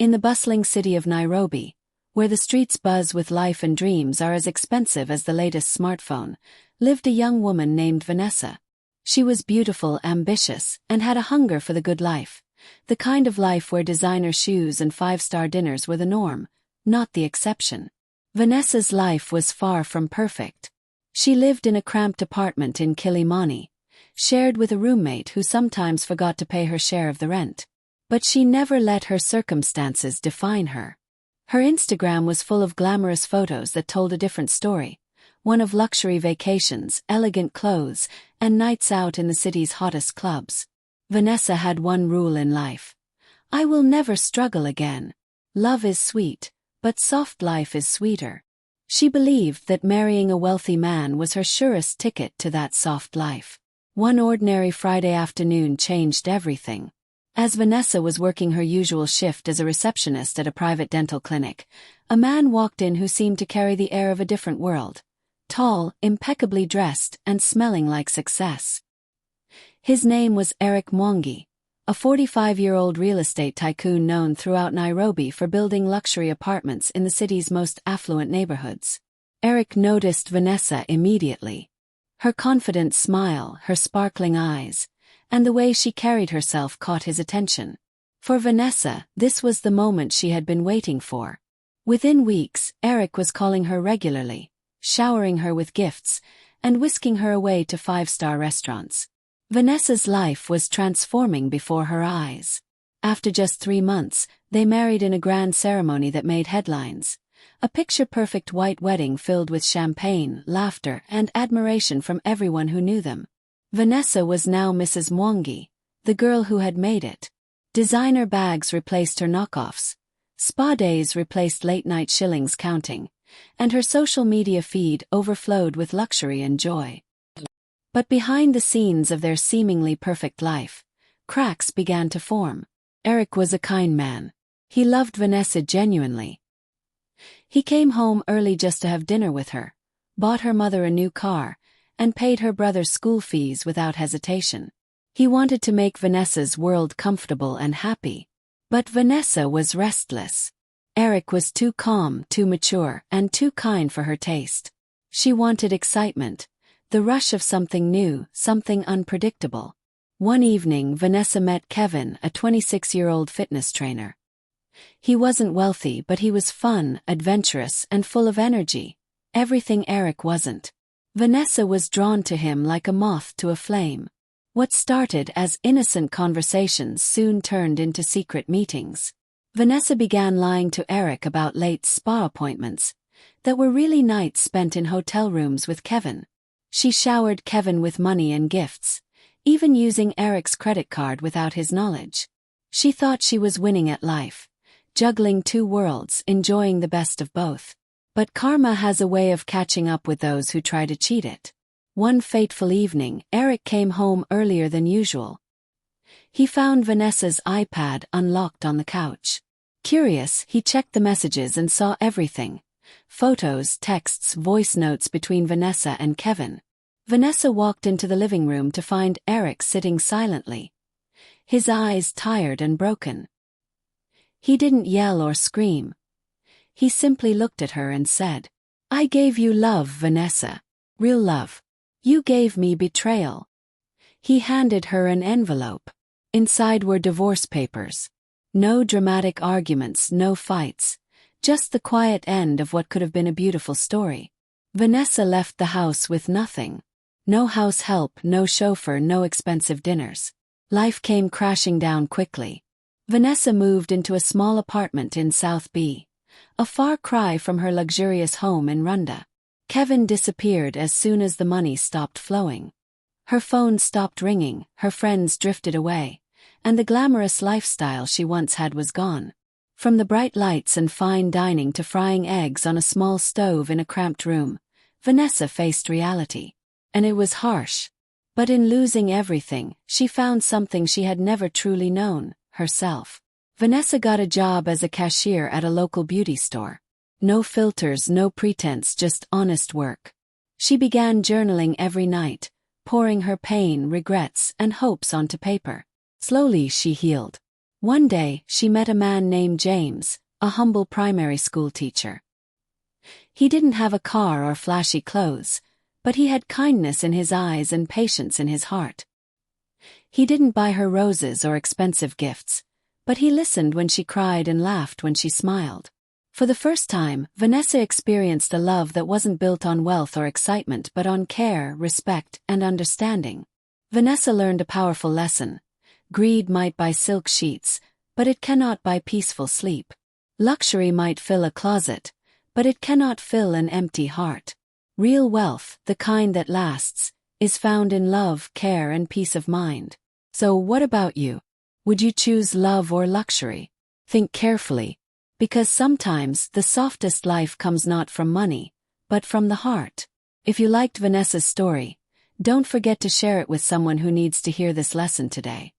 In the bustling city of Nairobi, where the streets buzz with life and dreams are as expensive as the latest smartphone, lived a young woman named Vanessa. She was beautiful, ambitious, and had a hunger for the good life, the kind of life where designer shoes and five-star dinners were the norm, not the exception. Vanessa's life was far from perfect. She lived in a cramped apartment in Kilimani, shared with a roommate who sometimes forgot to pay her share of the rent. But she never let her circumstances define her. Her Instagram was full of glamorous photos that told a different story, one of luxury vacations, elegant clothes, and nights out in the city's hottest clubs. Vanessa had one rule in life: I will never struggle again. Love is sweet, but soft life is sweeter. She believed that marrying a wealthy man was her surest ticket to that soft life. One ordinary Friday afternoon changed everything. As Vanessa was working her usual shift as a receptionist at a private dental clinic, a man walked in who seemed to carry the air of a different world. Tall, impeccably dressed, and smelling like success. His name was Eric Mwangi, a 45-year-old real estate tycoon known throughout Nairobi for building luxury apartments in the city's most affluent neighborhoods. Eric noticed Vanessa immediately. Her confident smile, her sparkling eyes, and the way she carried herself caught his attention. For Vanessa, this was the moment she had been waiting for. Within weeks, Eric was calling her regularly, showering her with gifts, and whisking her away to five-star restaurants. Vanessa's life was transforming before her eyes. After just 3 months, they married in a grand ceremony that made headlines. A picture-perfect white wedding filled with champagne, laughter, and admiration from everyone who knew them. Vanessa was now Mrs. Mwangi, the girl who had made it. Designer bags replaced her knockoffs. Spa days replaced late-night shillings counting, and her social media feed overflowed with luxury and joy. But behind the scenes of their seemingly perfect life, cracks began to form. Eric was a kind man. He loved Vanessa genuinely. He came home early just to have dinner with her, bought her mother a new car, and paid her brother's school fees without hesitation. He wanted to make Vanessa's world comfortable and happy. But Vanessa was restless. Eric was too calm, too mature, and too kind for her taste. She wanted excitement, the rush of something new, something unpredictable. One evening, Vanessa met Kevin, a 26-year-old fitness trainer. He wasn't wealthy, but he was fun, adventurous, and full of energy. Everything Eric wasn't. Vanessa was drawn to him like a moth to a flame. What started as innocent conversations soon turned into secret meetings. Vanessa began lying to Eric about late spa appointments that were really nights spent in hotel rooms with Kevin. She showered Kevin with money and gifts, even using Eric's credit card without his knowledge. She thought she was winning at life, juggling 2 worlds, enjoying the best of both. But karma has a way of catching up with those who try to cheat it. One fateful evening, Eric came home earlier than usual. He found Vanessa's iPad unlocked on the couch. Curious, he checked the messages and saw everything. Photos, texts, voice notes between Vanessa and Kevin. Vanessa walked into the living room to find Eric sitting silently, his eyes tired and broken. He didn't yell or scream. He simply looked at her and said, "I gave you love, Vanessa. Real love. You gave me betrayal." He handed her an envelope. Inside were divorce papers. No dramatic arguments, no fights. Just the quiet end of what could have been a beautiful story. Vanessa left the house with nothing. No house help, no chauffeur, no expensive dinners. Life came crashing down quickly. Vanessa moved into a small apartment in South B, a far cry from her luxurious home in Runda. Kevin disappeared as soon as the money stopped flowing. Her phone stopped ringing, her friends drifted away, and the glamorous lifestyle she once had was gone. From the bright lights and fine dining to frying eggs on a small stove in a cramped room, Vanessa faced reality. And it was harsh. But in losing everything, she found something she had never truly known, herself. Vanessa got a job as a cashier at a local beauty store. No filters, no pretense, just honest work. She began journaling every night, pouring her pain, regrets, and hopes onto paper. Slowly she healed. One day, she met a man named James, a humble primary school teacher. He didn't have a car or flashy clothes, but he had kindness in his eyes and patience in his heart. He didn't buy her roses or expensive gifts, but he listened when she cried and laughed when she smiled. For the first time, Vanessa experienced a love that wasn't built on wealth or excitement but on care, respect, and understanding. Vanessa learned a powerful lesson. Greed might buy silk sheets, but it cannot buy peaceful sleep. Luxury might fill a closet, but it cannot fill an empty heart. Real wealth, the kind that lasts, is found in love, care, and peace of mind. So what about you? Would you choose love or luxury? Think carefully, because sometimes the softest life comes not from money, but from the heart. If you liked Vanessa's story, don't forget to share it with someone who needs to hear this lesson today.